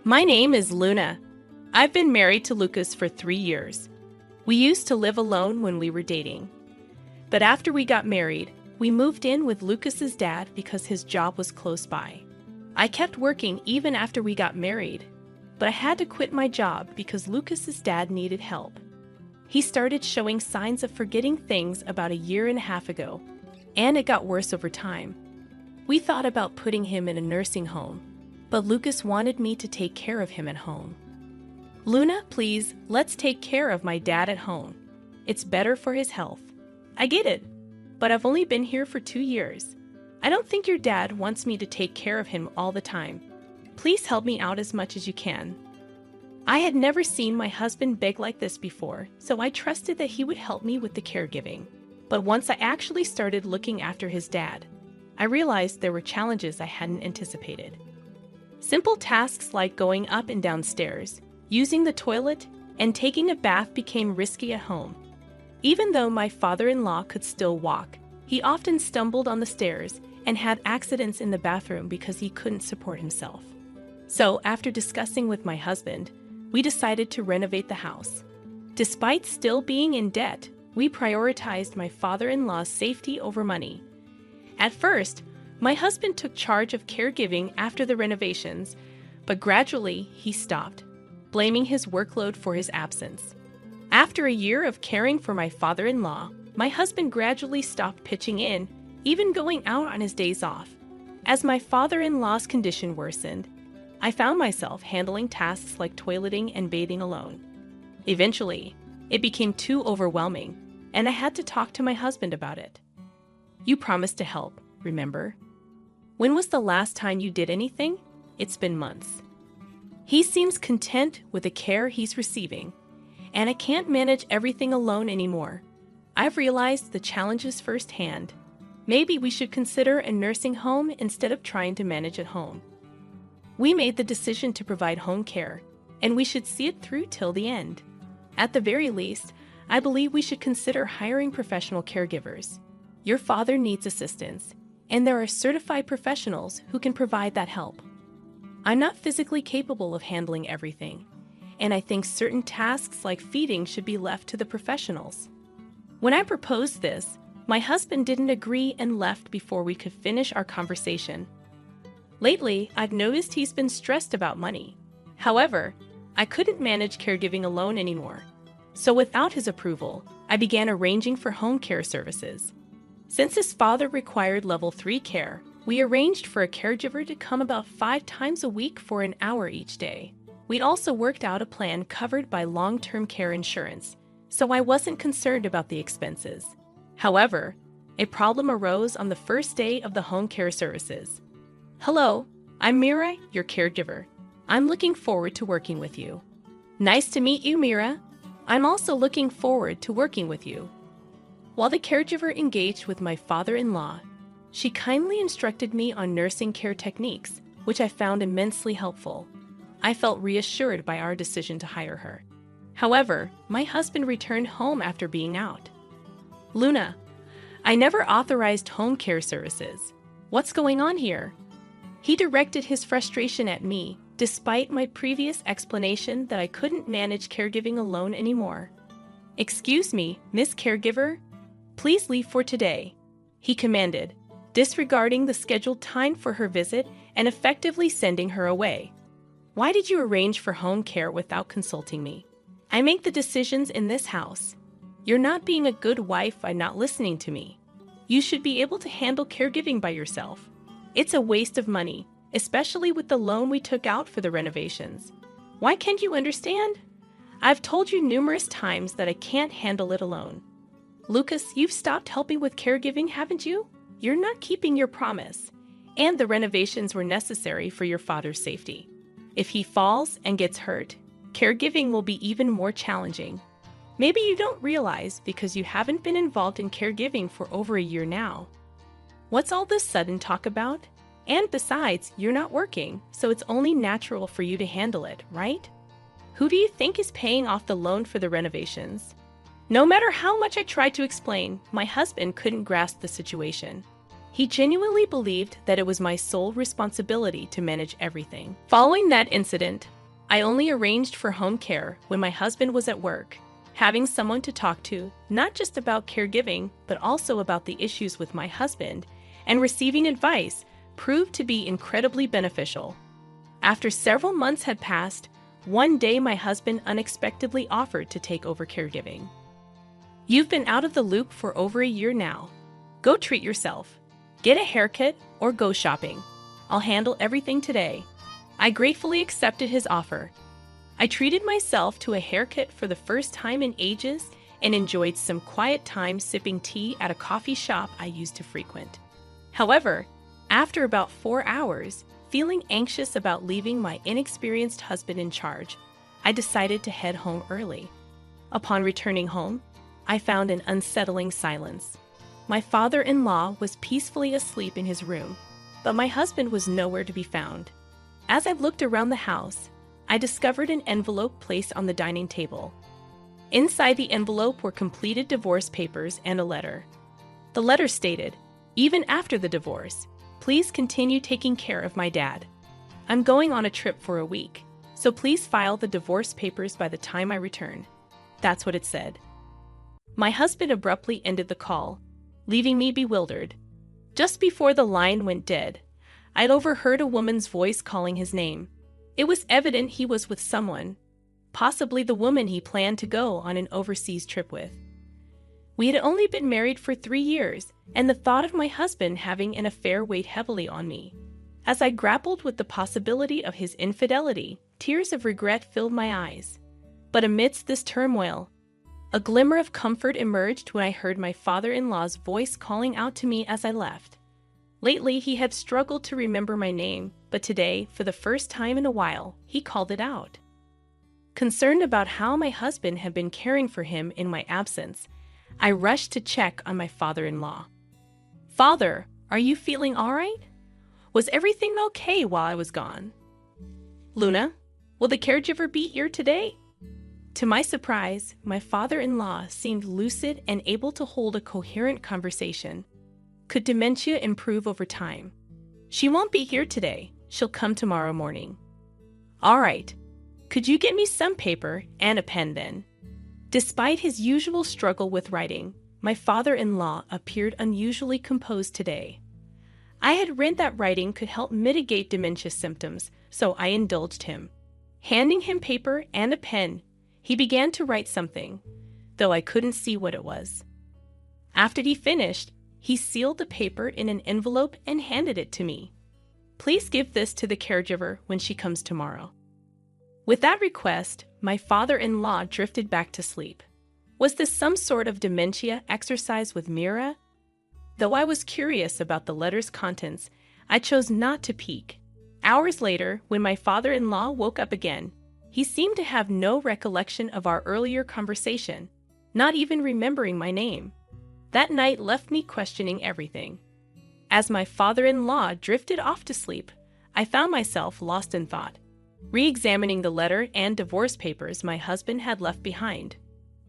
My name is Luna. I've been married to Lucas for 3 years. We used to live alone when we were dating. But after we got married, we moved in with Lucas's dad because his job was close by. I kept working even after we got married, but I had to quit my job because Lucas's dad needed help. He started showing signs of forgetting things about 1.5 years ago, and it got worse over time. We thought about putting him in a nursing home, but Lucas wanted me to take care of him at home. Luna, please, let's take care of my dad at home. It's better for his health. I get it, but I've only been here for 2 years. I don't think your dad wants me to take care of him all the time. Please help me out as much as you can. I had never seen my husband beg like this before, so I trusted that he would help me with the caregiving. But once I actually started looking after his dad, I realized there were challenges I hadn't anticipated. Simple tasks like going up and down stairs, using the toilet, and taking a bath became risky at home. Even though my father-in-law could still walk, he often stumbled on the stairs and had accidents in the bathroom because he couldn't support himself. So, after discussing with my husband, we decided to renovate the house. Despite still being in debt, we prioritized my father-in-law's safety over money. At first, my husband took charge of caregiving after the renovations, but gradually he stopped, blaming his workload for his absence. After 1 year of caring for my father-in-law, my husband gradually stopped pitching in, even going out on his days off. As my father-in-law's condition worsened, I found myself handling tasks like toileting and bathing alone. Eventually, it became too overwhelming, and I had to talk to my husband about it. You promised to help, remember? When was the last time you did anything? It's been months. He seems content with the care he's receiving, and I can't manage everything alone anymore. I've realized the challenges firsthand. Maybe we should consider a nursing home instead of trying to manage at home. We made the decision to provide home care, and we should see it through till the end. At the very least, I believe we should consider hiring professional caregivers. Your father needs assistance, and there are certified professionals who can provide that help. I'm not physically capable of handling everything, and I think certain tasks like feeding should be left to the professionals. When I proposed this, my husband didn't agree and left before we could finish our conversation. Lately, I've noticed he's been stressed about money. However, I couldn't manage caregiving alone anymore. So without his approval, I began arranging for home care services. Since his father required level 3 care, we arranged for a caregiver to come about 5 times a week for an hour each day. We'd also worked out a plan covered by long-term care insurance, so I wasn't concerned about the expenses. However, a problem arose on the first day of the home care services. Hello, I'm Mira, your caregiver. I'm looking forward to working with you. Nice to meet you, Mira. I'm also looking forward to working with you. While the caregiver engaged with my father-in-law, she kindly instructed me on nursing care techniques, which I found immensely helpful. I felt reassured by our decision to hire her. However, my husband returned home after being out. Luna, I never authorized home care services. What's going on here? He directed his frustration at me, despite my previous explanation that I couldn't manage caregiving alone anymore. Excuse me, Miss Caregiver? Please leave for today, he commanded, disregarding the scheduled time for her visit and effectively sending her away. Why did you arrange for home care without consulting me? I make the decisions in this house. You're not being a good wife by not listening to me. You should be able to handle caregiving by yourself. It's a waste of money, especially with the loan we took out for the renovations. Why can't you understand? I've told you numerous times that I can't handle it alone. Lucas, you've stopped helping with caregiving, haven't you? You're not keeping your promise. And the renovations were necessary for your father's safety. If he falls and gets hurt, caregiving will be even more challenging. Maybe you don't realize because you haven't been involved in caregiving for over 1 year now. What's all this sudden talk about? And besides, you're not working, so it's only natural for you to handle it, right? Who do you think is paying off the loan for the renovations? No matter how much I tried to explain, my husband couldn't grasp the situation. He genuinely believed that it was my sole responsibility to manage everything. Following that incident, I only arranged for home care when my husband was at work. Having someone to talk to, not just about caregiving, but also about the issues with my husband, and receiving advice proved to be incredibly beneficial. After several months had passed, one day my husband unexpectedly offered to take over caregiving. "You've been out of the loop for over a year now. Go treat yourself. Get a haircut or go shopping. I'll handle everything today." I gratefully accepted his offer. I treated myself to a haircut for the first time in ages and enjoyed some quiet time sipping tea at a coffee shop I used to frequent. However, after about 4 hours, feeling anxious about leaving my inexperienced husband in charge, I decided to head home early. Upon returning home, I found an unsettling silence. My father-in-law was peacefully asleep in his room, but my husband was nowhere to be found. As I looked around the house, I discovered an envelope placed on the dining table. Inside the envelope were completed divorce papers and a letter. The letter stated, "Even after the divorce, please continue taking care of my dad. I'm going on a trip for a week, so please file the divorce papers by the time I return." That's what it said. My husband abruptly ended the call, leaving me bewildered. Just before the line went dead, I'd overheard a woman's voice calling his name. It was evident he was with someone, possibly the woman he planned to go on an overseas trip with. We had only been married for 3 years, and the thought of my husband having an affair weighed heavily on me. As I grappled with the possibility of his infidelity, tears of regret filled my eyes. But amidst this turmoil, a glimmer of comfort emerged when I heard my father-in-law's voice calling out to me as I left. Lately, he had struggled to remember my name, but today, for the first time in a while, he called it out. Concerned about how my husband had been caring for him in my absence, I rushed to check on my father-in-law. "Father, are you feeling all right? Was everything okay while I was gone? Luna, will the caregiver be here today?" To my surprise, my father-in-law seemed lucid and able to hold a coherent conversation. Could dementia improve over time? "She won't be here today. She'll come tomorrow morning." "All right. Could you get me some paper and a pen then?" Despite his usual struggle with writing, my father-in-law appeared unusually composed today. I had read that writing could help mitigate dementia symptoms, so I indulged him. Handing him paper and a pen, he began to write something, though I couldn't see what it was. After he finished, he sealed the paper in an envelope and handed it to me. "Please give this to the caregiver when she comes tomorrow." With that request, my father-in-law drifted back to sleep. Was this some sort of dementia exercise with Mira? Though I was curious about the letter's contents, I chose not to peek. Hours later, when my father-in-law woke up again, he seemed to have no recollection of our earlier conversation, not even remembering my name. That night left me questioning everything. As my father-in-law drifted off to sleep, I found myself lost in thought, re-examining the letter and divorce papers my husband had left behind.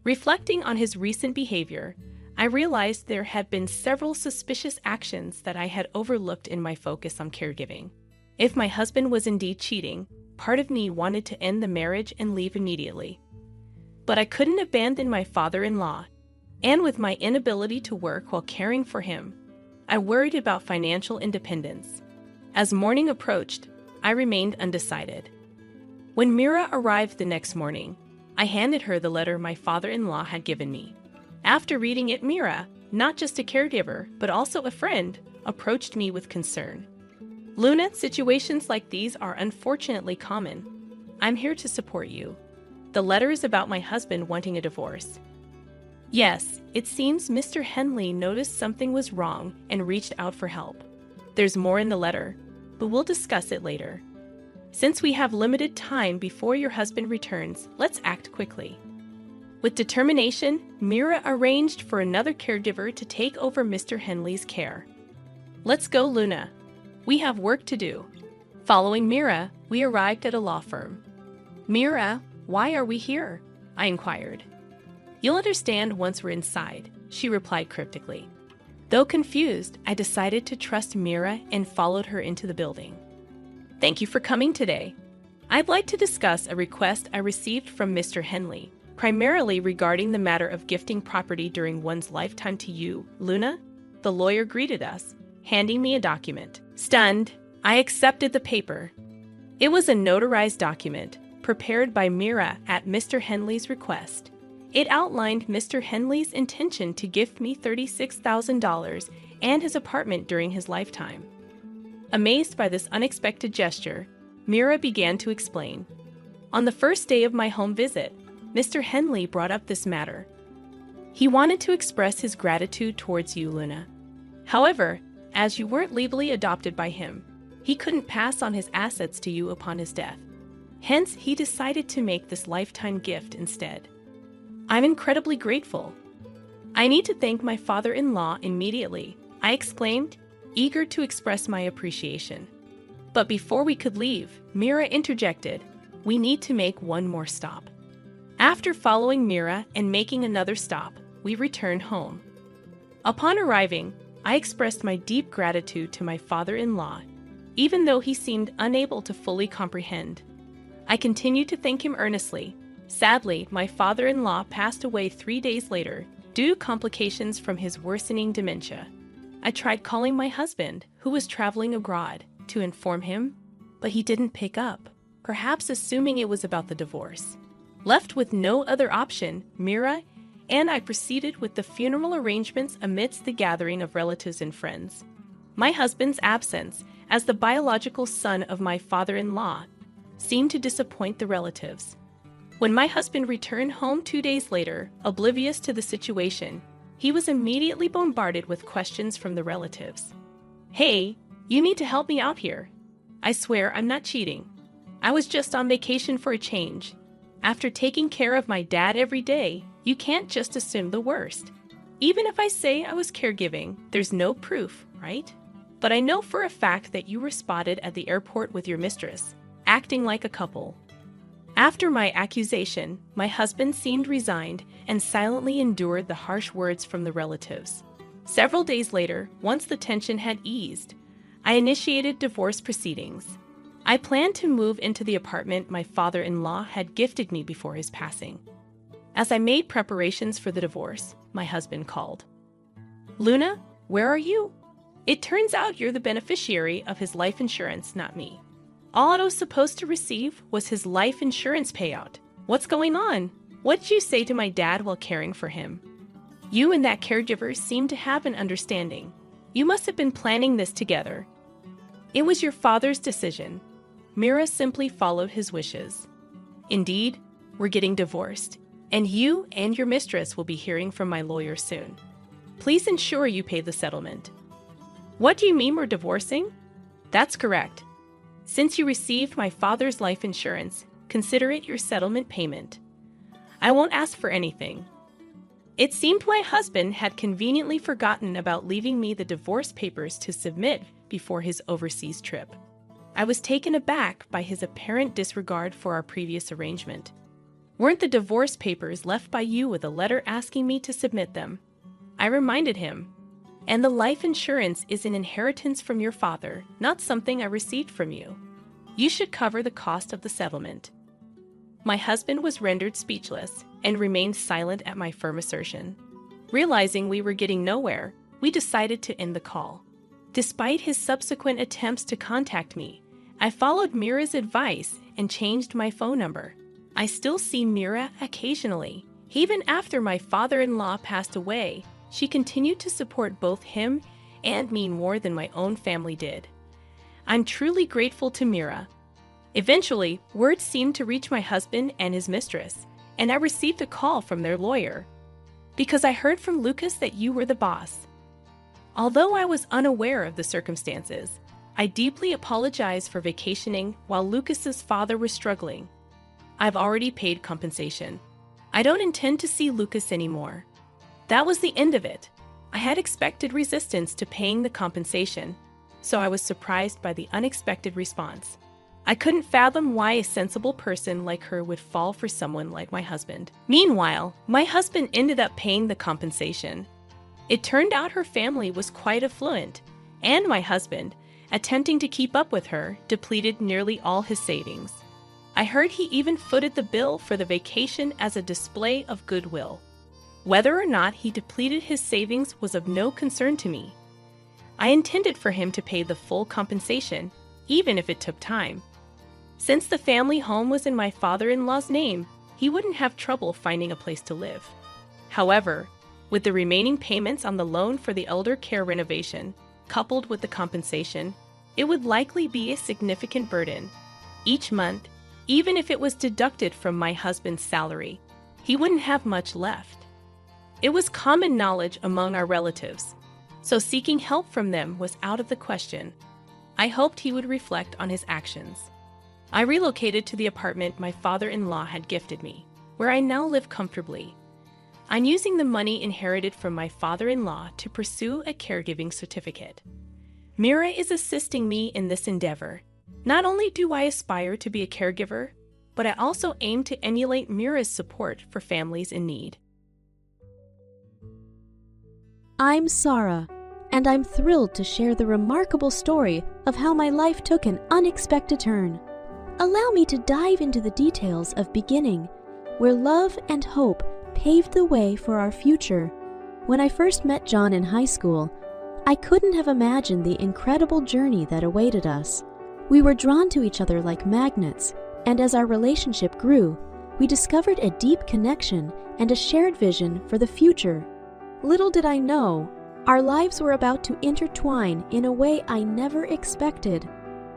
Reflecting on his recent behavior, I realized there had been several suspicious actions that I had overlooked in my focus on caregiving. If my husband was indeed cheating, part of me wanted to end the marriage and leave immediately. But I couldn't abandon my father-in-law, and with my inability to work while caring for him, I worried about financial independence. As morning approached, I remained undecided. When Mira arrived the next morning, I handed her the letter my father-in-law had given me. After reading it, Mira, not just a caregiver, but also a friend, approached me with concern. "Luna, situations like these are unfortunately common. I'm here to support you. The letter is about my husband wanting a divorce. Yes, it seems Mr. Henley noticed something was wrong and reached out for help. There's more in the letter, but we'll discuss it later. Since we have limited time before your husband returns, let's act quickly." With determination, Mira arranged for another caregiver to take over Mr. Henley's care. "Let's go, Luna. We have work to do." Following Mira, we arrived at a law firm. "Mira, why are we here?" I inquired. "You'll understand once we're inside," she replied cryptically. Though confused, I decided to trust Mira and followed her into the building. "Thank you for coming today. I'd like to discuss a request I received from Mr. Henley, primarily regarding the matter of gifting property during one's lifetime to you, Luna. The lawyer greeted us, handing me a document. Stunned, I accepted the paper. It was a notarized document, prepared by Mira at Mr. Henley's request. It outlined Mr. Henley's intention to gift me $36,000 and his apartment during his lifetime. Amazed by this unexpected gesture, Mira began to explain. On the first day of my home visit, Mr. Henley brought up this matter. He wanted to express his gratitude towards you, Luna. However, as you weren't legally adopted by him, he couldn't pass on his assets to you upon his death. Hence, he decided to make this lifetime gift instead. I'm incredibly grateful. I need to thank my father-in-law immediately, I exclaimed, eager to express my appreciation. But before we could leave, Mira interjected, we need to make one more stop. After following Mira and making another stop, we returned home. Upon arriving, I expressed my deep gratitude to my father-in-law, even though he seemed unable to fully comprehend. I continued to thank him earnestly. Sadly, my father-in-law passed away 3 days later due to complications from his worsening dementia. I tried calling my husband, who was traveling abroad, to inform him, but he didn't pick up, perhaps assuming it was about the divorce. Left with no other option, Mira and I proceeded with the funeral arrangements amidst the gathering of relatives and friends. My husband's absence, as the biological son of my father-in-law, seemed to disappoint the relatives. When my husband returned home 2 days later, oblivious to the situation, he was immediately bombarded with questions from the relatives. Hey, you need to help me out here. I swear I'm not cheating. I was just on vacation for a change. After taking care of my dad every day, you can't just assume the worst. Even if I say I was caregiving, there's no proof, right? But I know for a fact that you were spotted at the airport with your mistress, acting like a couple. After my accusation, my husband seemed resigned and silently endured the harsh words from the relatives. Several days later, once the tension had eased, I initiated divorce proceedings. I planned to move into the apartment my father-in-law had gifted me before his passing. As I made preparations for the divorce, my husband called. Luna, where are you? It turns out you're the beneficiary of his life insurance, not me. All I was supposed to receive was his life insurance payout. What's going on? What did you say to my dad while caring for him? You and that caregiver seem to have an understanding. You must have been planning this together. It was your father's decision. Mira simply followed his wishes. Indeed, we're getting divorced, and you and your mistress will be hearing from my lawyer soon. Please ensure you pay the settlement. What do you mean we're divorcing? That's correct. Since you received my father's life insurance, consider it your settlement payment. I won't ask for anything. It seemed my husband had conveniently forgotten about leaving me the divorce papers to submit before his overseas trip. I was taken aback by his apparent disregard for our previous arrangement. Weren't the divorce papers left by you with a letter asking me to submit them? I reminded him. And the life insurance is an inheritance from your father, not something I received from you. You should cover the cost of the settlement. My husband was rendered speechless and remained silent at my firm assertion. Realizing we were getting nowhere, we decided to end the call. Despite his subsequent attempts to contact me, I followed Mira's advice and changed my phone number. I still see Mira occasionally. Even after my father-in-law passed away, she continued to support both him and me more than my own family did. I'm truly grateful to Mira. Eventually, word seemed to reach my husband and his mistress, and I received a call from their lawyer. Because I heard from Lucas that you were the boss. Although I was unaware of the circumstances, I deeply apologize for vacationing while Lucas's father was struggling. I've already paid compensation. I don't intend to see Lucas anymore. That was the end of it. I had expected resistance to paying the compensation, so I was surprised by the unexpected response. I couldn't fathom why a sensible person like her would fall for someone like my husband. Meanwhile, my husband ended up paying the compensation. It turned out her family was quite affluent, and my husband, attempting to keep up with her, depleted nearly all his savings. I heard he even footed the bill for the vacation as a display of goodwill. Whether or not he depleted his savings was of no concern to me. I intended for him to pay the full compensation, even if it took time. Since the family home was in my father-in-law's name, he wouldn't have trouble finding a place to live. However, with the remaining payments on the loan for the elder care renovation, coupled with the compensation, it would likely be a significant burden. Each month, even if it was deducted from my husband's salary, he wouldn't have much left. It was common knowledge among our relatives, so seeking help from them was out of the question. I hoped he would reflect on his actions. I relocated to the apartment my father-in-law had gifted me, where I now live comfortably. I'm using the money inherited from my father-in-law to pursue a caregiving certificate. Mira is assisting me in this endeavor. Not only do I aspire to be a caregiver, but I also aim to emulate Mira's support for families in need. I'm Sarah, and I'm thrilled to share the remarkable story of how my life took an unexpected turn. Allow me to dive into the details of beginning, where love and hope paved the way for our future. When I first met John in high school, I couldn't have imagined the incredible journey that awaited us. We were drawn to each other like magnets, and as our relationship grew, we discovered a deep connection and a shared vision for the future. Little did I know, our lives were about to intertwine in a way I never expected.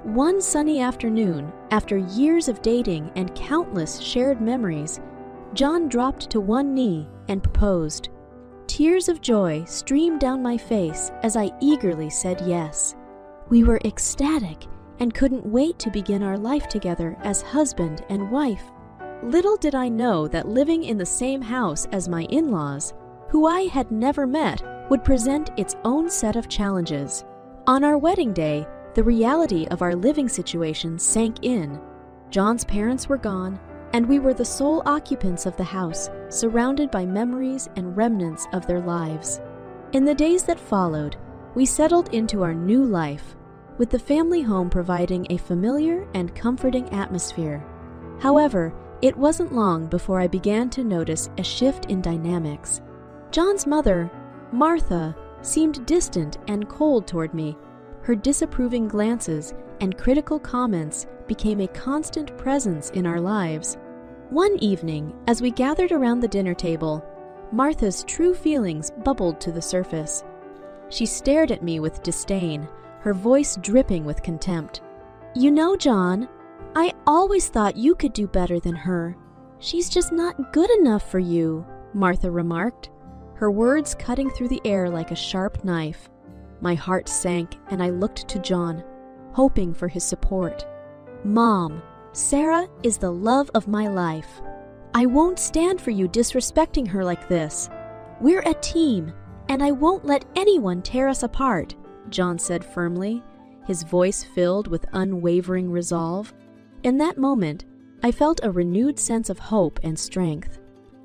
One sunny afternoon, after years of dating and countless shared memories, John dropped to one knee and proposed. Tears of joy streamed down my face as I eagerly said yes. We were ecstatic and couldn't wait to begin our life together as husband and wife. Little did I know that living in the same house as my in-laws, who I had never met, would present its own set of challenges. On our wedding day, the reality of our living situation sank in. John's parents were gone, and we were the sole occupants of the house, surrounded by memories and remnants of their lives. In the days that followed, we settled into our new life, with the family home providing a familiar and comforting atmosphere. However, it wasn't long before I began to notice a shift in dynamics. John's mother, Martha, seemed distant and cold toward me. Her disapproving glances and critical comments became a constant presence in our lives. One evening, as we gathered around the dinner table, Martha's true feelings bubbled to the surface. She stared at me with disdain, her voice dripping with contempt. "You know, John, I always thought you could do better than her. She's just not good enough for you," Martha remarked, her words cutting through the air like a sharp knife. My heart sank and I looked to John, hoping for his support. "Mom, Sarah is the love of my life. I won't stand for you disrespecting her like this. We're a team, and I won't let anyone tear us apart," John said firmly, his voice filled with unwavering resolve. In that moment, I felt a renewed sense of hope and strength.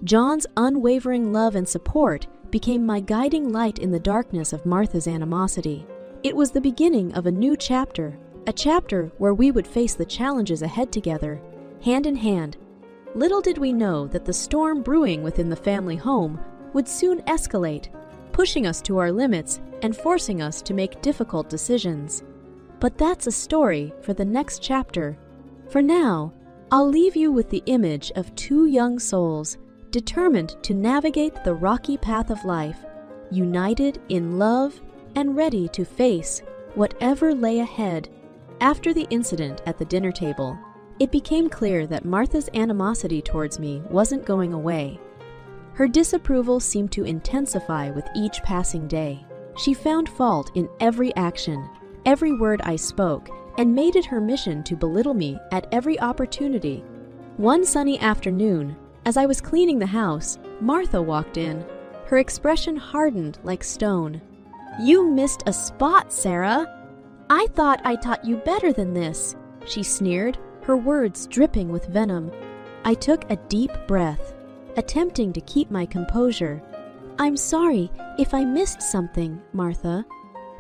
John's unwavering love and support became my guiding light in the darkness of Martha's animosity. It was the beginning of a new chapter, a chapter where we would face the challenges ahead together, hand in hand. Little did we know that the storm brewing within the family home would soon escalate, pushing us to our limits and forcing us to make difficult decisions. But that's a story for the next chapter. For now, I'll leave you with the image of two young souls determined to navigate the rocky path of life, united in love and ready to face whatever lay ahead. After the incident at the dinner table, it became clear that Martha's animosity towards me wasn't going away. Her disapproval seemed to intensify with each passing day. She found fault in every action, every word I spoke, and made it her mission to belittle me at every opportunity. One sunny afternoon, as I was cleaning the house, Martha walked in. Her expression hardened like stone. "You missed a spot, Sarah. I thought I taught you better than this," she sneered, her words dripping with venom. I took a deep breath, attempting to keep my composure. "I'm sorry if I missed something, Martha.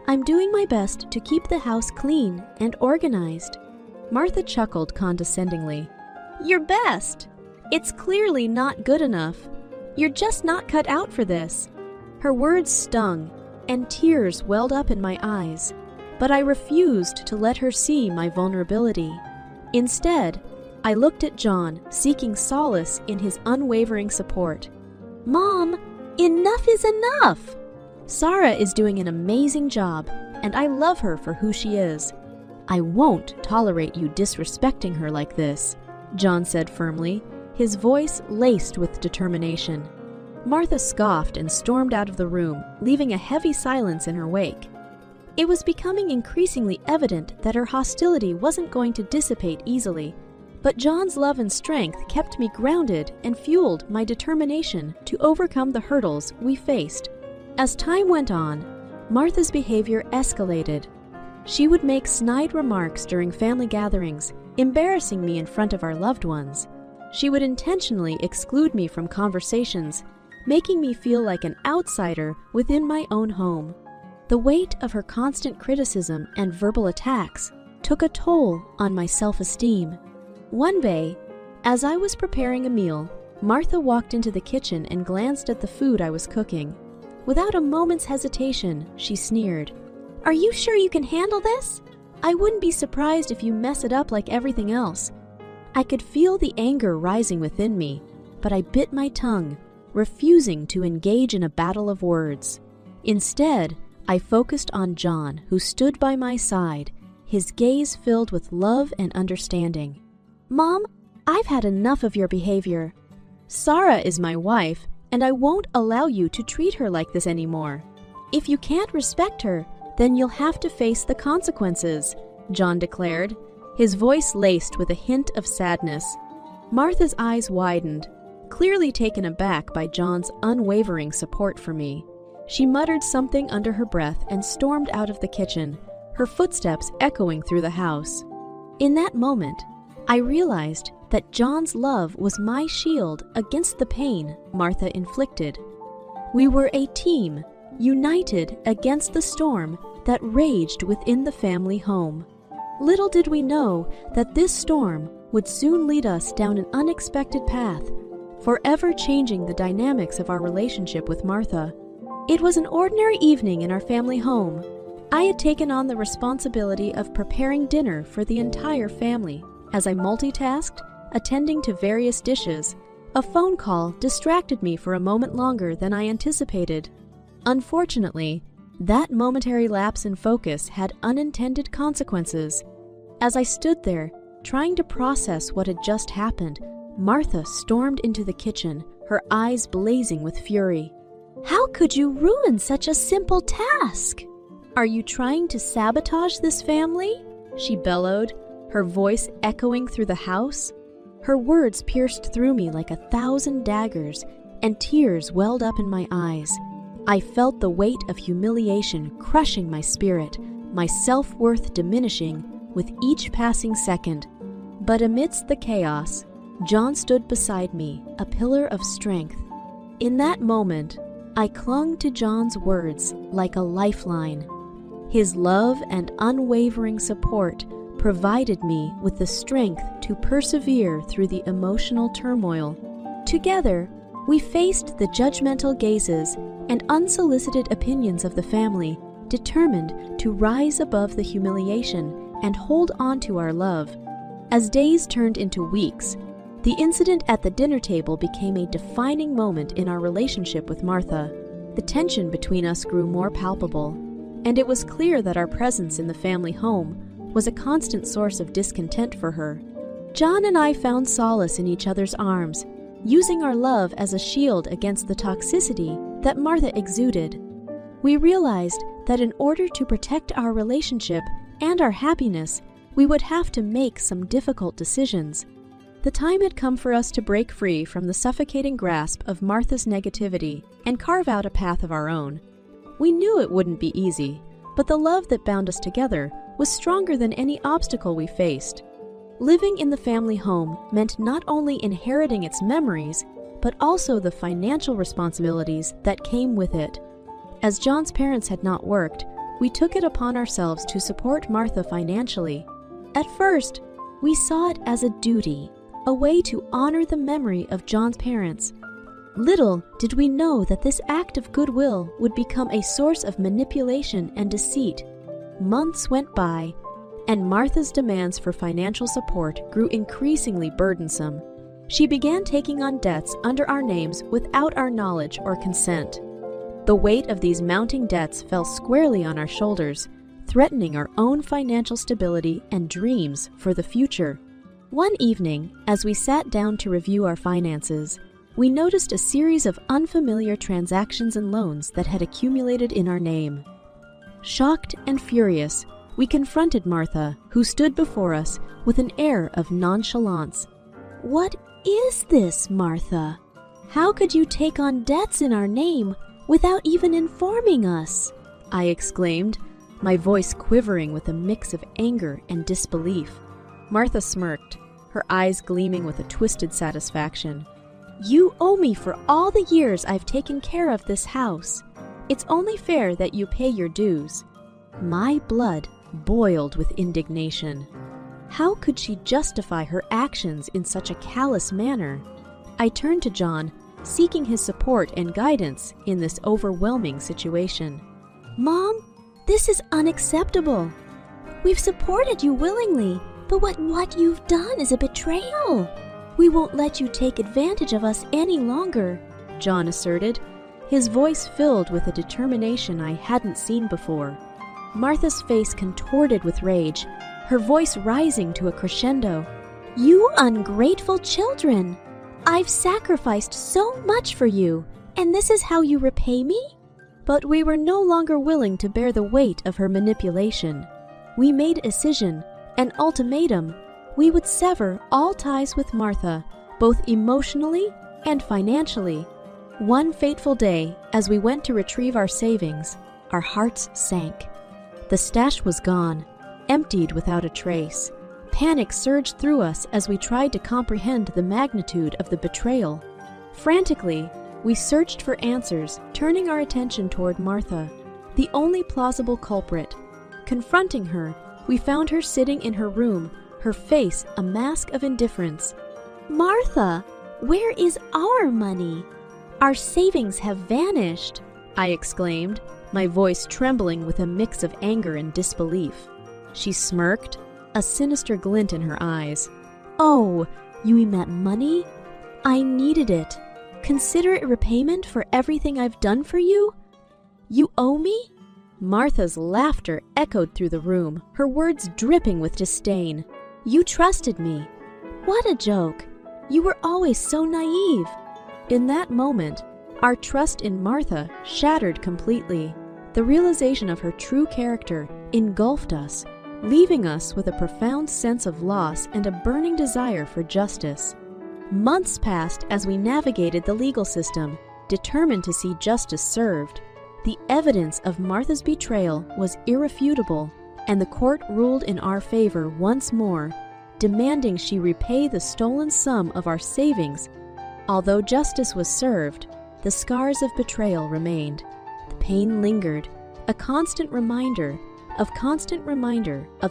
I'm doing my best to keep the house clean and organized." Martha chuckled condescendingly. You're best. It's clearly not good enough. You're just not cut out for this." Her words stung, and tears welled up in my eyes, but I refused to let her see my vulnerability. Instead, I looked at John, seeking solace in his unwavering support. "Mom, enough is enough! Sarah is doing an amazing job, and I love her for who she is. I won't tolerate you disrespecting her like this," John said firmly, his voice laced with determination. Martha scoffed and stormed out of the room, leaving a heavy silence in her wake. It was becoming increasingly evident that her hostility wasn't going to dissipate easily, but John's love and strength kept me grounded and fueled my determination to overcome the hurdles we faced. As time went on, Martha's behavior escalated. She would make snide remarks during family gatherings, embarrassing me in front of our loved ones. She would intentionally exclude me from conversations, making me feel like an outsider within my own home. The weight of her constant criticism and verbal attacks took a toll on my self-esteem. One day, as I was preparing a meal, Martha walked into the kitchen and glanced at the food I was cooking. Without a moment's hesitation, she sneered, "Are you sure you can handle this? I wouldn't be surprised if you mess it up like everything else." I could feel the anger rising within me, but I bit my tongue, refusing to engage in a battle of words. Instead, I focused on John, who stood by my side, his gaze filled with love and understanding. "Mom, I've had enough of your behavior. Sarah is my wife, and I won't allow you to treat her like this anymore. If you can't respect her, then you'll have to face the consequences," John declared, his voice laced with a hint of sadness. Martha's eyes widened, clearly taken aback by John's unwavering support for me. She muttered something under her breath and stormed out of the kitchen, her footsteps echoing through the house. In that moment, I realized that John's love was my shield against the pain Martha inflicted. We were a team, united against the storm that raged within the family home. Little did we know that this storm would soon lead us down an unexpected path, forever changing the dynamics of our relationship with Martha. It was an ordinary evening in our family home. I had taken on the responsibility of preparing dinner for the entire family. As I multitasked, attending to various dishes, a phone call distracted me for a moment longer than I anticipated. Unfortunately, that momentary lapse in focus had unintended consequences. As I stood there, trying to process what had just happened, Martha stormed into the kitchen, her eyes blazing with fury. "How could you ruin such a simple task? Are you trying to sabotage this family?" she bellowed, her voice echoing through the house. Her words pierced through me like 1,000 daggers, and tears welled up in my eyes. I felt the weight of humiliation crushing my spirit, my self-worth diminishing with each passing second. But amidst the chaos, John stood beside me, a pillar of strength. In that moment, I clung to John's words like a lifeline. His love and unwavering support provided me with the strength to persevere through the emotional turmoil. Together, we faced the judgmental gazes and unsolicited opinions of the family, determined to rise above the humiliation and hold on to our love. As days turned into weeks, the incident at the dinner table became a defining moment in our relationship with Martha. The tension between us grew more palpable, and it was clear that our presence in the family home was a constant source of discontent for her. John and I found solace in each other's arms, using our love as a shield against the toxicity that Martha exuded. We realized that in order to protect our relationship and our happiness, we would have to make some difficult decisions. The time had come for us to break free from the suffocating grasp of Martha's negativity and carve out a path of our own. We knew it wouldn't be easy, but the love that bound us together was stronger than any obstacle we faced. Living in the family home meant not only inheriting its memories, but also the financial responsibilities that came with it. As John's parents had not worked, we took it upon ourselves to support Martha financially. At first, we saw it as a duty, a way to honor the memory of John's parents. Little did we know that this act of goodwill would become a source of manipulation and deceit. Months went by, and Martha's demands for financial support grew increasingly burdensome. She began taking on debts under our names without our knowledge or consent. The weight of these mounting debts fell squarely on our shoulders, threatening our own financial stability and dreams for the future. One evening, as we sat down to review our finances, we noticed a series of unfamiliar transactions and loans that had accumulated in our name. Shocked and furious, we confronted Martha, who stood before us with an air of nonchalance. "What is this, Martha? How could you take on debts in our name without even informing us?" I exclaimed, my voice quivering with a mix of anger and disbelief. Martha smirked, her eyes gleaming with a twisted satisfaction. "You owe me for all the years I've taken care of this house. It's only fair that you pay your dues." My blood boiled with indignation. How could she justify her actions in such a callous manner? I turned to John, seeking his support and guidance in this overwhelming situation. "Mom, this is unacceptable. We've supported you willingly, but what you've done is a betrayal. We won't let you take advantage of us any longer," John asserted, his voice filled with a determination I hadn't seen before. Martha's face contorted with rage, her voice rising to a crescendo. "You ungrateful children! I've sacrificed so much for you, and this is how you repay me?" But we were no longer willing to bear the weight of her manipulation. We made a decision, an ultimatum. We would sever all ties with Martha, both emotionally and financially. One fateful day, as we went to retrieve our savings, our hearts sank. The stash was gone, emptied without a trace. Panic surged through us as we tried to comprehend the magnitude of the betrayal. Frantically, we searched for answers, turning our attention toward Martha, the only plausible culprit. Confronting her, we found her sitting in her room, her face a mask of indifference. "Martha, where is our money? Our savings have vanished," I exclaimed, my voice trembling with a mix of anger and disbelief. She smirked, a sinister glint in her eyes. "Oh, you mean that money? I needed it. Consider it repayment for everything I've done for you? You owe me?" Martha's laughter echoed through the room, her words dripping with disdain. "You trusted me. What a joke. You were always so naive." In that moment, our trust in Martha shattered completely. The realization of her true character engulfed us, leaving us with a profound sense of loss and a burning desire for justice. Months passed as we navigated the legal system, determined to see justice served. The evidence of Martha's betrayal was irrefutable, and the court ruled in our favor once more, demanding she repay the stolen sum of our savings. Although justice was served, the scars of betrayal remained. The pain lingered, a constant reminder of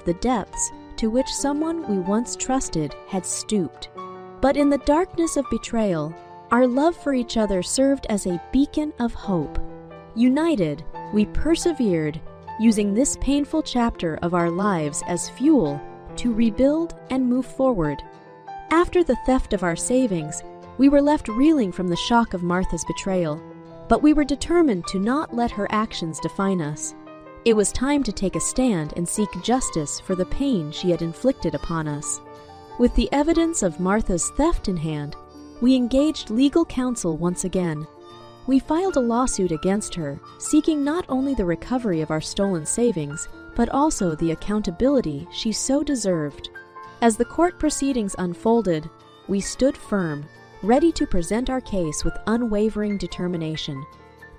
the depths to which someone we once trusted had stooped. But in the darkness of betrayal, our love for each other served as a beacon of hope. United, we persevered, using this painful chapter of our lives as fuel to rebuild and move forward. After the theft of our savings, we were left reeling from the shock of Martha's betrayal, but we were determined to not let her actions define us. It was time to take a stand and seek justice for the pain she had inflicted upon us. With the evidence of Martha's theft in hand, we engaged legal counsel once again. We filed a lawsuit against her, seeking not only the recovery of our stolen savings, but also the accountability she so deserved. As the court proceedings unfolded, we stood firm, ready to present our case with unwavering determination.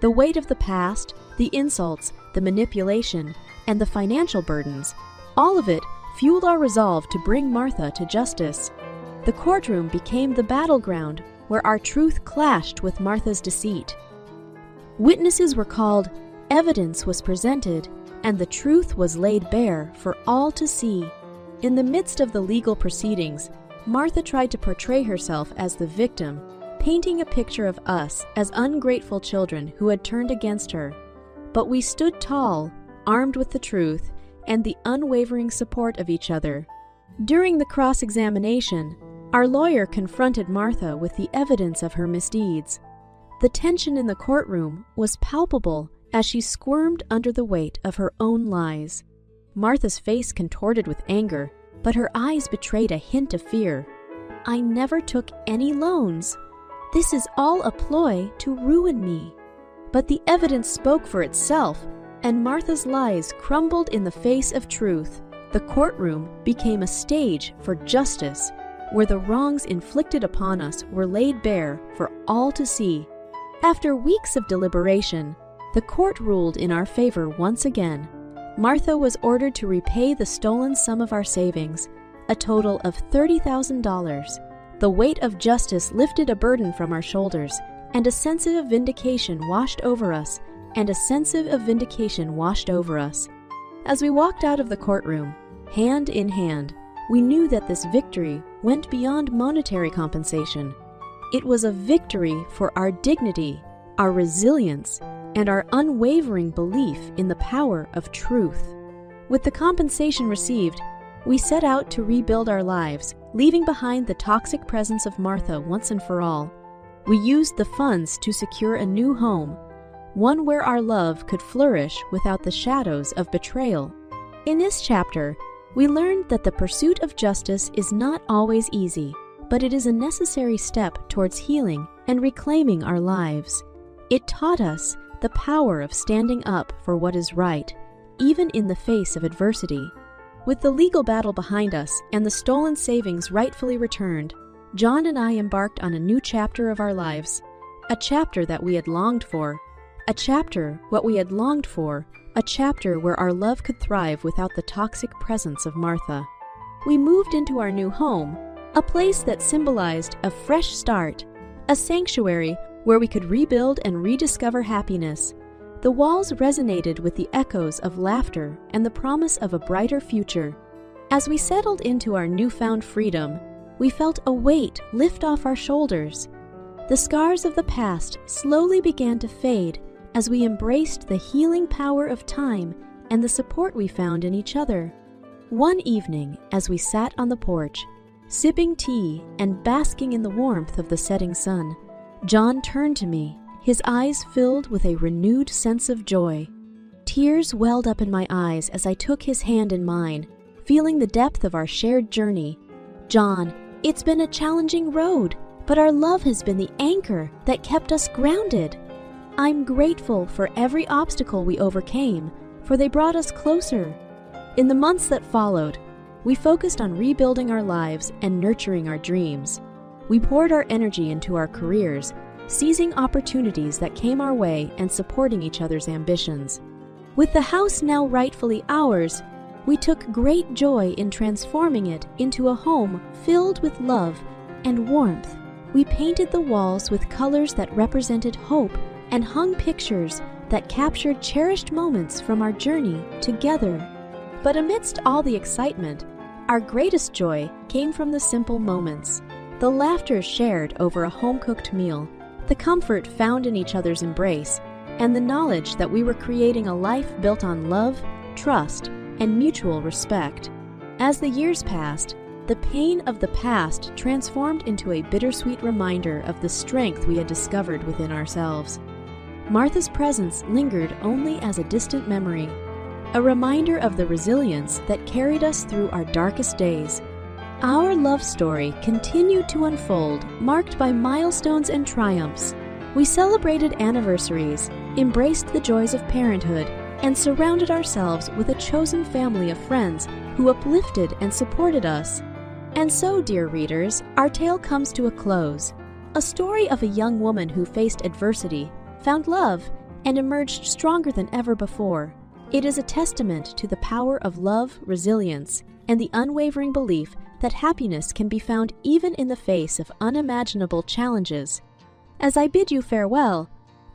The weight of the past, the insults, the manipulation, and the financial burdens, all of it fueled our resolve to bring Martha to justice. The courtroom became the battleground where our truth clashed with Martha's deceit. Witnesses were called, evidence was presented, and the truth was laid bare for all to see. In the midst of the legal proceedings, Martha tried to portray herself as the victim, painting a picture of us as ungrateful children who had turned against her. But we stood tall, armed with the truth and the unwavering support of each other. During the cross-examination, our lawyer confronted Martha with the evidence of her misdeeds. The tension in the courtroom was palpable as she squirmed under the weight of her own lies. Martha's face contorted with anger, but her eyes betrayed a hint of fear. "I never took any loans. This is all a ploy to ruin me." But the evidence spoke for itself, and Martha's lies crumbled in the face of truth. The courtroom became a stage for justice, where the wrongs inflicted upon us were laid bare for all to see. After weeks of deliberation, the court ruled in our favor once again. Martha was ordered to repay the stolen sum of our savings, a total of $30,000. The weight of justice lifted a burden from our shoulders, and a sense of vindication washed over us, As we walked out of the courtroom, hand in hand, we knew that this victory went beyond monetary compensation. It was a victory for our dignity, our resilience, and our unwavering belief in the power of truth. With the compensation received, we set out to rebuild our lives, leaving behind the toxic presence of Martha once and for all. We used the funds to secure a new home, one where our love could flourish without the shadows of betrayal. In this chapter, we learned that the pursuit of justice is not always easy, but it is a necessary step towards healing and reclaiming our lives. It taught us the power of standing up for what is right, even in the face of adversity. With the legal battle behind us and the stolen savings rightfully returned, John and I embarked on a new chapter of our lives, a chapter that we had longed for, a chapter where our love could thrive without the toxic presence of Martha. We moved into our new home, a place that symbolized a fresh start, a sanctuary where we could rebuild and rediscover happiness. The walls resonated with the echoes of laughter and the promise of a brighter future. As we settled into our newfound freedom, we felt a weight lift off our shoulders. The scars of the past slowly began to fade as we embraced the healing power of time and the support we found in each other. One evening, as we sat on the porch, sipping tea and basking in the warmth of the setting sun, John turned to me, his eyes filled with a renewed sense of joy. Tears welled up in my eyes as I took his hand in mine, feeling the depth of our shared journey. "John, it's been a challenging road, but our love has been the anchor that kept us grounded. I'm grateful for every obstacle we overcame, for they brought us closer." In the months that followed, we focused on rebuilding our lives and nurturing our dreams. We poured our energy into our careers, seizing opportunities that came our way and supporting each other's ambitions. With the house now rightfully ours, we took great joy in transforming it into a home filled with love and warmth. We painted the walls with colors that represented hope and hung pictures that captured cherished moments from our journey together. But amidst all the excitement, our greatest joy came from the simple moments. The laughter shared over a home-cooked meal, the comfort found in each other's embrace, and the knowledge that we were creating a life built on love, trust, and mutual respect. As the years passed, the pain of the past transformed into a bittersweet reminder of the strength we had discovered within ourselves. Martha's presence lingered only as a distant memory, a reminder of the resilience that carried us through our darkest days. Our love story continued to unfold, marked by milestones and triumphs. We celebrated anniversaries, embraced the joys of parenthood, and surrounded ourselves with a chosen family of friends who uplifted and supported us. And so, dear readers, our tale comes to a close. A story of a young woman who faced adversity, found love, and emerged stronger than ever before. It is a testament to the power of love, resilience, and the unwavering belief that happiness can be found even in the face of unimaginable challenges. As I bid you farewell,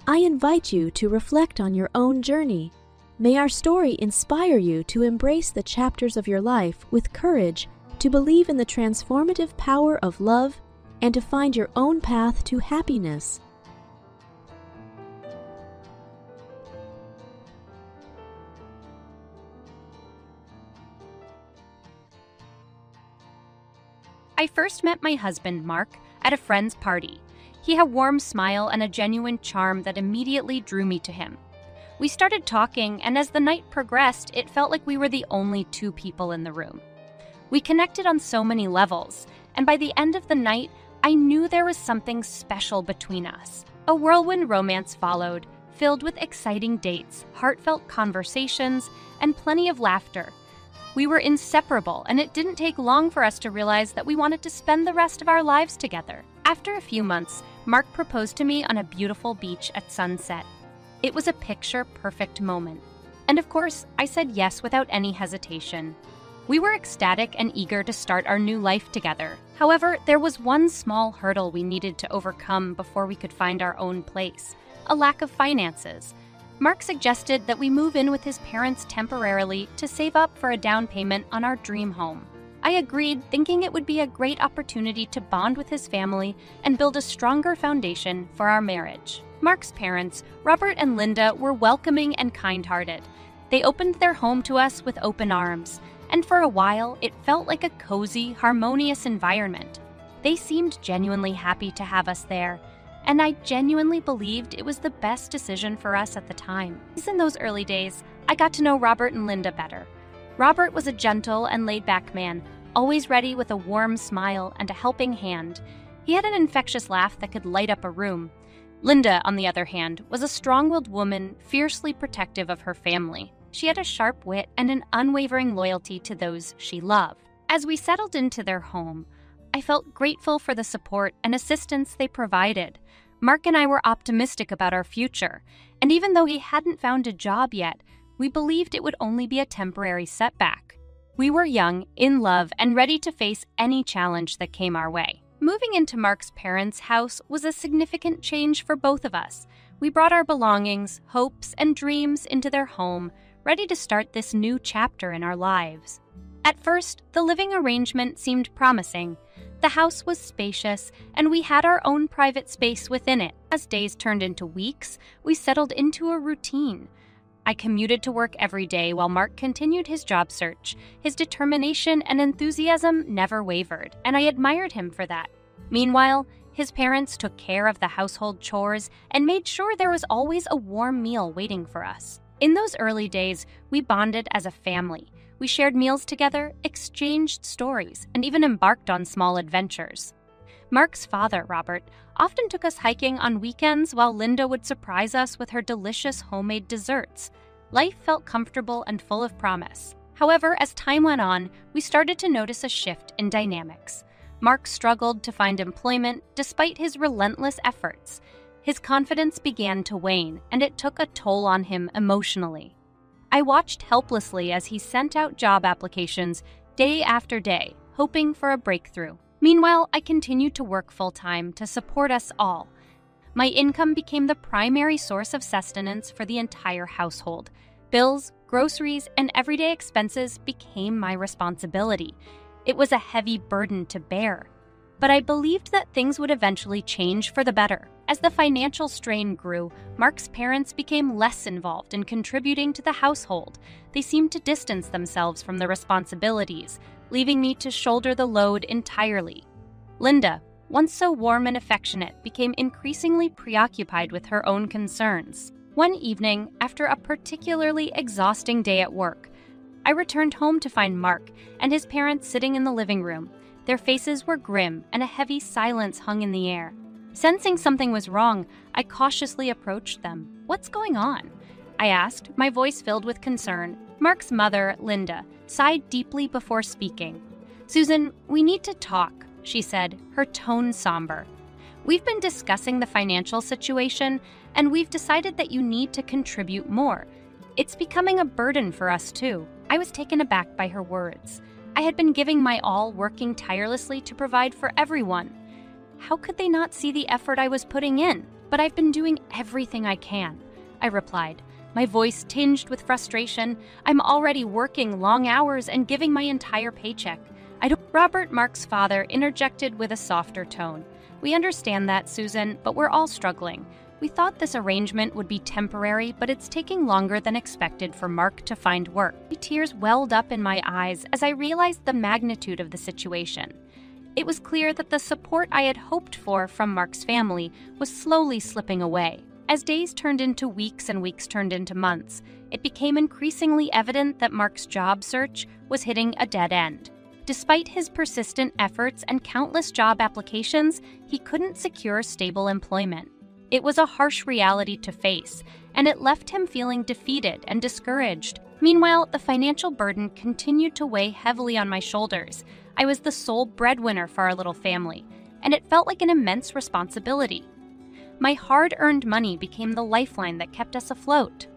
I invite you to reflect on your own journey. May our story inspire you to embrace the chapters of your life with courage, to believe in the transformative power of love, and to find your own path to happiness. I first met my husband, Mark, at a friend's party. He had a warm smile and a genuine charm that immediately drew me to him. We started talking, and as the night progressed, it felt like we were the only two people in the room. We connected on so many levels, and by the end of the night, I knew there was something special between us. A whirlwind romance followed, filled with exciting dates, heartfelt conversations, and plenty of laughter. We were inseparable, and it didn't take long for us to realize that we wanted to spend the rest of our lives together. After a few months, Mark proposed to me on a beautiful beach at sunset. It was a picture-perfect moment. And of course, I said yes without any hesitation. We were ecstatic and eager to start our new life together. However, there was one small hurdle we needed to overcome before we could find our own place: a lack of finances. Mark suggested that we move in with his parents temporarily to save up for a down payment on our dream home. I agreed, thinking it would be a great opportunity to bond with his family and build a stronger foundation for our marriage. Mark's parents, Robert and Linda, were welcoming and kind-hearted. They opened their home to us with open arms, and for a while, it felt like a cozy, harmonious environment. They seemed genuinely happy to have us there, and I genuinely believed it was the best decision for us at the time. In those early days, I got to know Robert and Linda better. Robert was a gentle and laid-back man, always ready with a warm smile and a helping hand. He had an infectious laugh that could light up a room. Linda, on the other hand, was a strong-willed woman, fiercely protective of her family. She had a sharp wit and an unwavering loyalty to those she loved. As we settled into their home, I felt grateful for the support and assistance they provided. Mark and I were optimistic about our future, and even though he hadn't found a job yet, we believed it would only be a temporary setback. We were young, in love, and ready to face any challenge that came our way. Moving into Mark's parents' house was a significant change for both of us. We brought our belongings, hopes, and dreams into their home, ready to start this new chapter in our lives. At first, the living arrangement seemed promising. The house was spacious, and we had our own private space within it. As days turned into weeks, we settled into a routine. I commuted to work every day while Mark continued his job search. His determination and enthusiasm never wavered, and I admired him for that. Meanwhile, his parents took care of the household chores and made sure there was always a warm meal waiting for us. In those early days, we bonded as a family. We shared meals together, exchanged stories, and even embarked on small adventures. Mark's father, Robert, often took us hiking on weekends while Linda would surprise us with her delicious homemade desserts. Life felt comfortable and full of promise. However, as time went on, we started to notice a shift in dynamics. Mark struggled to find employment despite his relentless efforts. His confidence began to wane, and it took a toll on him emotionally. I watched helplessly as he sent out job applications day after day, hoping for a breakthrough. Meanwhile, I continued to work full-time to support us all. My income became the primary source of sustenance for the entire household. Bills, groceries, and everyday expenses became my responsibility. It was a heavy burden to bear. But I believed that things would eventually change for the better. As the financial strain grew, Mark's parents became less involved in contributing to the household. They seemed to distance themselves from the responsibilities, leaving me to shoulder the load entirely. Linda, once so warm and affectionate, became increasingly preoccupied with her own concerns. One evening, after a particularly exhausting day at work, I returned home to find Mark and his parents sitting in the living room. Their faces were grim, and a heavy silence hung in the air. Sensing something was wrong, I cautiously approached them. "What's going on?" I asked, my voice filled with concern. Mark's mother, Linda, sighed deeply before speaking. "Susan, we need to talk," she said, her tone somber. "We've been discussing the financial situation, and we've decided that you need to contribute more. It's becoming a burden for us, too." I was taken aback by her words. I had been giving my all, working tirelessly to provide for everyone. How could they not see the effort I was putting in? "But I've been doing everything I can," I replied, my voice tinged with frustration. "I'm already working long hours and giving my entire paycheck. Robert, Mark's father, interjected with a softer tone. We understand that, Susan, but we're all struggling. We thought this arrangement would be temporary, but it's taking longer than expected for Mark to find work. Tears welled up in my eyes as I realized the magnitude of the situation. It was clear that the support I had hoped for from Mark's family was slowly slipping away. As days turned into weeks and weeks turned into months, it became increasingly evident that Mark's job search was hitting a dead end. Despite his persistent efforts and countless job applications, he couldn't secure stable employment. It was a harsh reality to face, and it left him feeling defeated and discouraged. Meanwhile, the financial burden continued to weigh heavily on my shoulders. I was the sole breadwinner for our little family, and it felt like an immense responsibility. My hard-earned money became the lifeline that kept us afloat.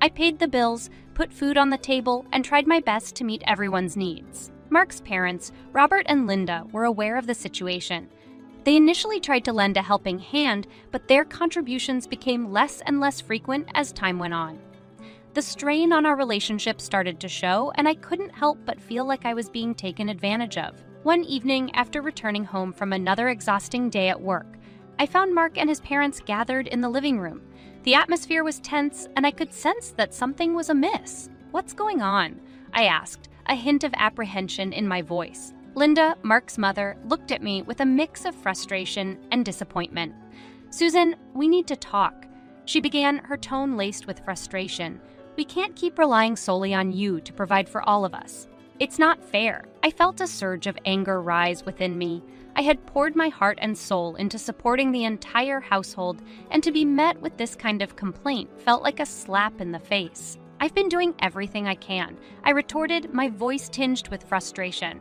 I paid the bills, put food on the table, and tried my best to meet everyone's needs. Mark's parents, Robert and Linda, were aware of the situation. They initially tried to lend a helping hand, but their contributions became less and less frequent as time went on. The strain on our relationship started to show, and I couldn't help but feel like I was being taken advantage of. One evening, after returning home from another exhausting day at work, I found Mark and his parents gathered in the living room. The atmosphere was tense, and I could sense that something was amiss. "What's going on?" I asked, a hint of apprehension in my voice. Linda, Mark's mother, looked at me with a mix of frustration and disappointment. "Susan, we need to talk," she began, her tone laced with frustration. "We can't keep relying solely on you to provide for all of us. It's not fair." I felt a surge of anger rise within me. I had poured my heart and soul into supporting the entire household, and to be met with this kind of complaint felt like a slap in the face. "I've been doing everything I can," I retorted, my voice tinged with frustration.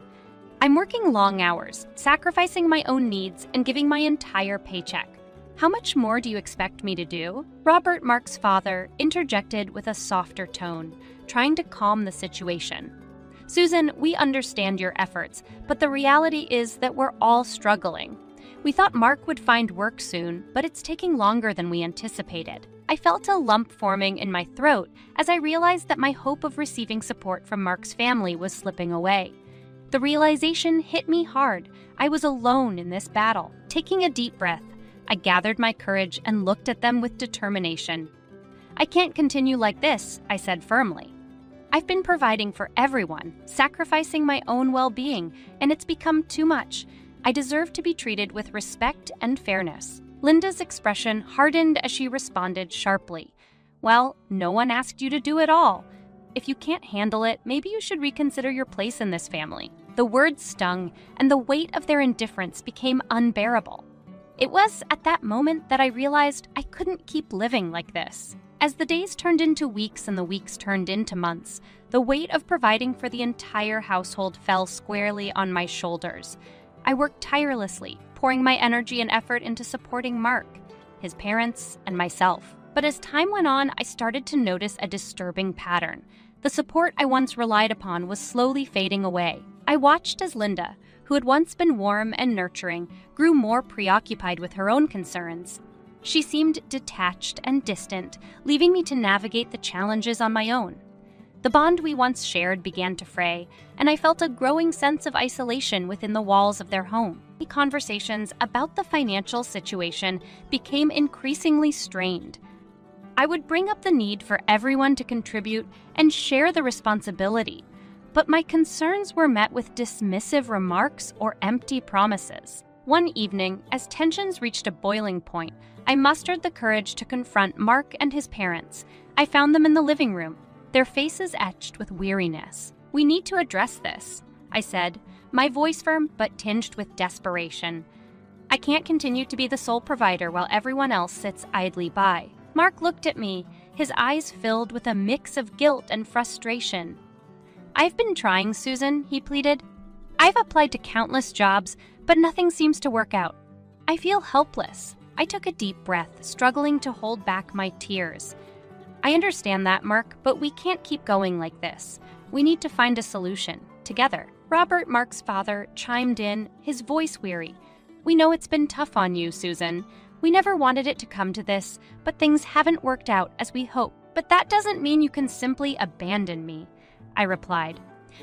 "I'm working long hours, sacrificing my own needs, and giving my entire paycheck. How much more do you expect me to do?" Robert, Mark's father, interjected with a softer tone, trying to calm the situation. "Susan, we understand your efforts, but the reality is that we're all struggling. We thought Mark would find work soon, but it's taking longer than we anticipated." I felt a lump forming in my throat as I realized that my hope of receiving support from Mark's family was slipping away. The realization hit me hard. I was alone in this battle. Taking a deep breath, I gathered my courage and looked at them with determination. "I can't continue like this," I said firmly. "I've been providing for everyone, sacrificing my own well-being, and it's become too much. I deserve to be treated with respect and fairness." Linda's expression hardened as she responded sharply. "Well, no one asked you to do it all. If you can't handle it, maybe you should reconsider your place in this family." The words stung, and the weight of their indifference became unbearable. It was at that moment that I realized I couldn't keep living like this. As the days turned into weeks and the weeks turned into months, the weight of providing for the entire household fell squarely on my shoulders. I worked tirelessly, pouring my energy and effort into supporting Mark, his parents, and myself. But as time went on, I started to notice a disturbing pattern. The support I once relied upon was slowly fading away. I watched as Linda, who had once been warm and nurturing, grew more preoccupied with her own concerns. She seemed detached and distant, leaving me to navigate the challenges on my own. The bond we once shared began to fray, and I felt a growing sense of isolation within the walls of their home. Conversations about the financial situation became increasingly strained. I would bring up the need for everyone to contribute and share the responsibility, but my concerns were met with dismissive remarks or empty promises. One evening, as tensions reached a boiling point, I mustered the courage to confront Mark and his parents. I found them in the living room, their faces etched with weariness. "We need to address this," I said, my voice firm but tinged with desperation. "I can't continue to be the sole provider while everyone else sits idly by." Mark looked at me, his eyes filled with a mix of guilt and frustration. "I've been trying, Susan," he pleaded. "I've applied to countless jobs, but nothing seems to work out. I feel helpless." I took a deep breath, struggling to hold back my tears. "I understand that, Mark, but we can't keep going like this. We need to find a solution, together." Robert, Mark's father, chimed in, his voice weary. "We know it's been tough on you, Susan. We never wanted it to come to this, but things haven't worked out as we hoped. But that doesn't mean you can simply abandon me," I replied.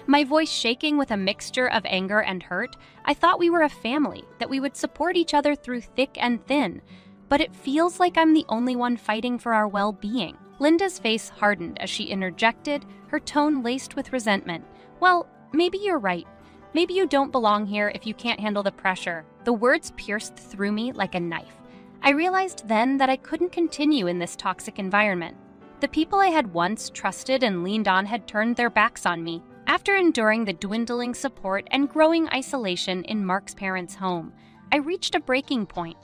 My voice shaking with a mixture of anger and hurt, I thought we were a family, that we would support each other through thick and thin. But it feels like I'm the only one fighting for our well-being. Linda's face hardened as she interjected, her tone laced with resentment. Well, maybe you're right. Maybe you don't belong here if you can't handle the pressure. The words pierced through me like a knife. I realized then that I couldn't continue in this toxic environment. The people I had once trusted and leaned on had turned their backs on me. After enduring the dwindling support and growing isolation in Mark's parents' home, I reached a breaking point.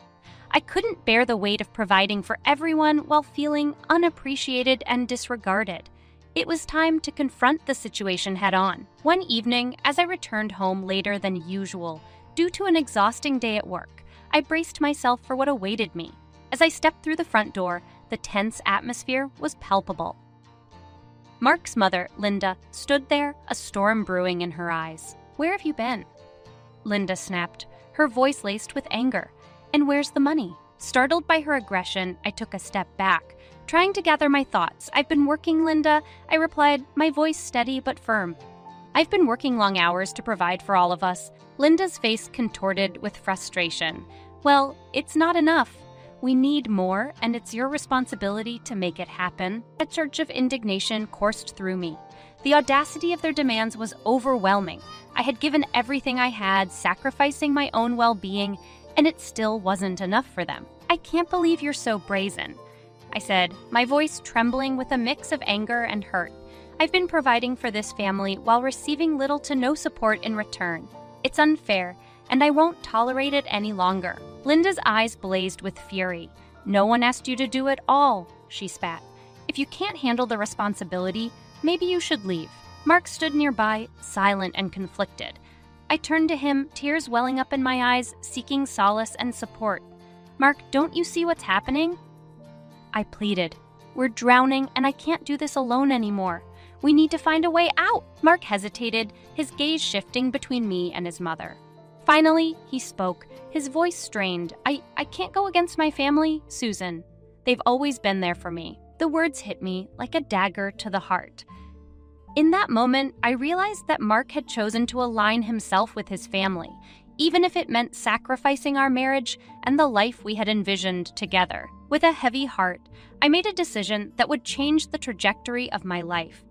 I couldn't bear the weight of providing for everyone while feeling unappreciated and disregarded. It was time to confront the situation head-on. One evening, as I returned home later than usual, due to an exhausting day at work, I braced myself for what awaited me. As I stepped through the front door, the tense atmosphere was palpable. Mark's mother, Linda, stood there, a storm brewing in her eyes. "Where have you been?" Linda snapped, her voice laced with anger. "And where's the money?" Startled by her aggression, I took a step back, trying to gather my thoughts. "I've been working, Linda," I replied, my voice steady but firm. "I've been working long hours to provide for all of us." Linda's face contorted with frustration. "Well, it's not enough. We need more, and it's your responsibility to make it happen." A surge of indignation coursed through me. The audacity of their demands was overwhelming. I had given everything I had, sacrificing my own well-being, and it still wasn't enough for them. "I can't believe you're so brazen," I said, my voice trembling with a mix of anger and hurt. "I've been providing for this family while receiving little to no support in return. It's unfair, and I won't tolerate it any longer." Linda's eyes blazed with fury. "No one asked you to do it all," she spat. "If you can't handle the responsibility, maybe you should leave." Mark stood nearby, silent and conflicted. I turned to him, tears welling up in my eyes, seeking solace and support. "Mark, don't you see what's happening?" I pleaded. "We're drowning, and I can't do this alone anymore. We need to find a way out." Mark hesitated, his gaze shifting between me and his mother. Finally, he spoke, his voice strained. I can't go against my family, Susan. They've always been there for me." The words hit me like a dagger to the heart. In that moment, I realized that Mark had chosen to align himself with his family, even if it meant sacrificing our marriage and the life we had envisioned together. With a heavy heart, I made a decision that would change the trajectory of my life.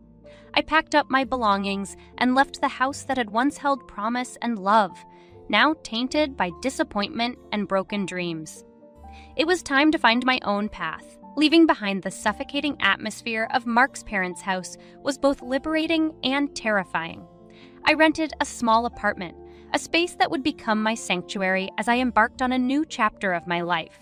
I packed up my belongings and left the house that had once held promise and love, now tainted by disappointment and broken dreams. It was time to find my own path. Leaving behind the suffocating atmosphere of Mark's parents' house was both liberating and terrifying. I rented a small apartment, a space that would become my sanctuary as I embarked on a new chapter of my life.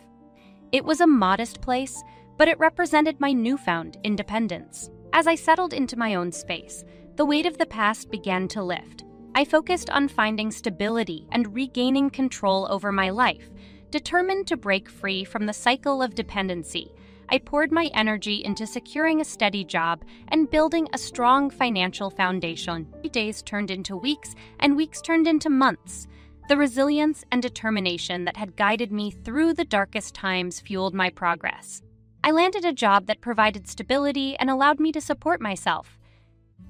It was a modest place, but it represented my newfound independence. As I settled into my own space, the weight of the past began to lift. I focused on finding stability and regaining control over my life. Determined to break free from the cycle of dependency, I poured my energy into securing a steady job and building a strong financial foundation. Days turned into weeks, and weeks turned into months. The resilience and determination that had guided me through the darkest times fueled my progress. I landed a job that provided stability and allowed me to support myself.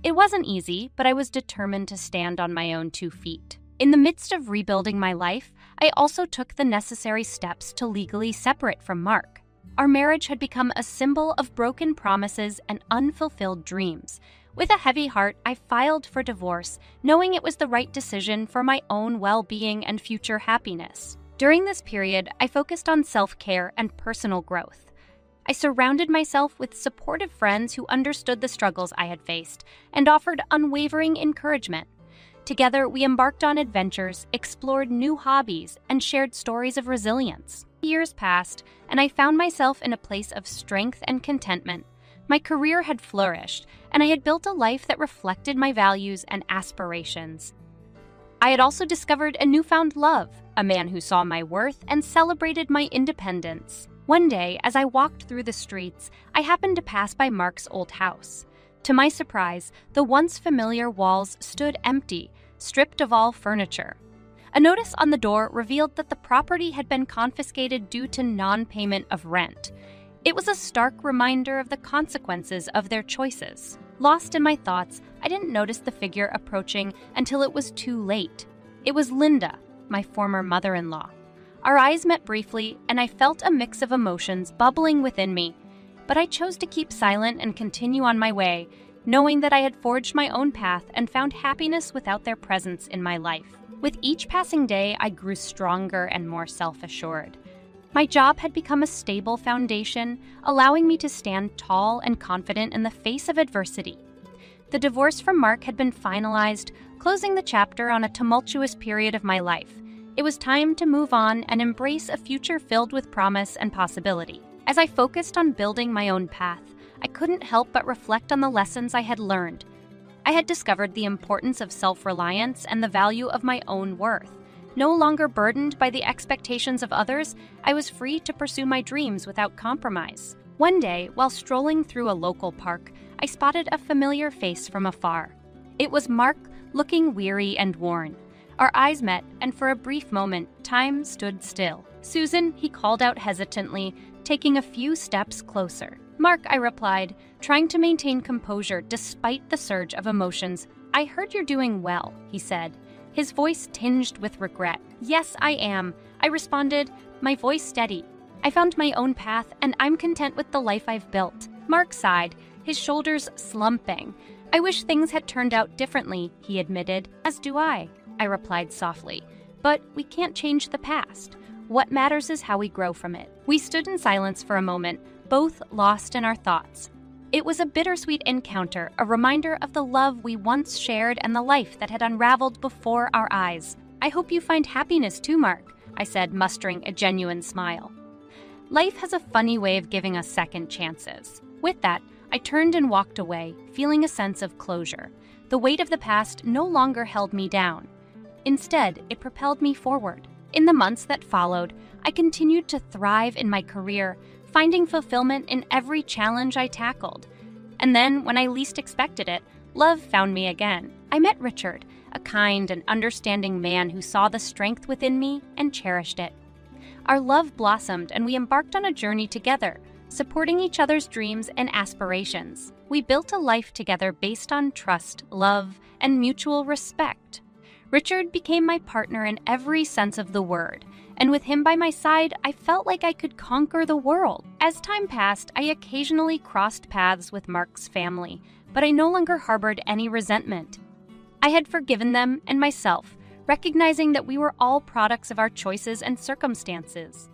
It wasn't easy, but I was determined to stand on my own 2 feet. In the midst of rebuilding my life, I also took the necessary steps to legally separate from Mark. Our marriage had become a symbol of broken promises and unfulfilled dreams. With a heavy heart, I filed for divorce, knowing it was the right decision for my own well-being and future happiness. During this period, I focused on self-care and personal growth. I surrounded myself with supportive friends who understood the struggles I had faced and offered unwavering encouragement. Together, we embarked on adventures, explored new hobbies, and shared stories of resilience. Years passed, and I found myself in a place of strength and contentment. My career had flourished, and I had built a life that reflected my values and aspirations. I had also discovered a newfound love, a man who saw my worth and celebrated my independence. One day, as I walked through the streets, I happened to pass by Mark's old house. To my surprise, the once familiar walls stood empty, stripped of all furniture. A notice on the door revealed that the property had been confiscated due to non-payment of rent. It was a stark reminder of the consequences of their choices. Lost in my thoughts, I didn't notice the figure approaching until it was too late. It was Linda, my former mother-in-law. Our eyes met briefly, and I felt a mix of emotions bubbling within me. But I chose to keep silent and continue on my way, knowing that I had forged my own path and found happiness without their presence in my life. With each passing day, I grew stronger and more self-assured. My job had become a stable foundation, allowing me to stand tall and confident in the face of adversity. The divorce from Mark had been finalized, closing the chapter on a tumultuous period of my life. It was time to move on and embrace a future filled with promise and possibility. As I focused on building my own path, I couldn't help but reflect on the lessons I had learned. I had discovered the importance of self-reliance and the value of my own worth. No longer burdened by the expectations of others, I was free to pursue my dreams without compromise. One day, while strolling through a local park, I spotted a familiar face from afar. It was Mark, looking weary and worn. Our eyes met, and for a brief moment, time stood still. "Susan," he called out hesitantly, taking a few steps closer. "Mark," I replied, trying to maintain composure despite the surge of emotions. "I heard you're doing well," he said, his voice tinged with regret. "Yes, I am," I responded, my voice steady. "I found my own path, and I'm content with the life I've built." Mark sighed, his shoulders slumping. "I wish things had turned out differently," he admitted. "As do I replied softly. "But we can't change the past. What matters is how we grow from it." We stood in silence for a moment, both lost in our thoughts. It was a bittersweet encounter, a reminder of the love we once shared and the life that had unraveled before our eyes. "I hope you find happiness too, Mark," I said, mustering a genuine smile. Life has a funny way of giving us second chances. With that, I turned and walked away, feeling a sense of closure. The weight of the past no longer held me down. Instead, it propelled me forward. In the months that followed, I continued to thrive in my career, finding fulfillment in every challenge I tackled. And then, when I least expected it, love found me again. I met Richard, a kind and understanding man who saw the strength within me and cherished it. Our love blossomed, and we embarked on a journey together, supporting each other's dreams and aspirations. We built a life together based on trust, love, and mutual respect. Richard became my partner in every sense of the word, and with him by my side, I felt like I could conquer the world. As time passed, I occasionally crossed paths with Mark's family, but I no longer harbored any resentment. I had forgiven them and myself, recognizing that we were all products of our choices and circumstances.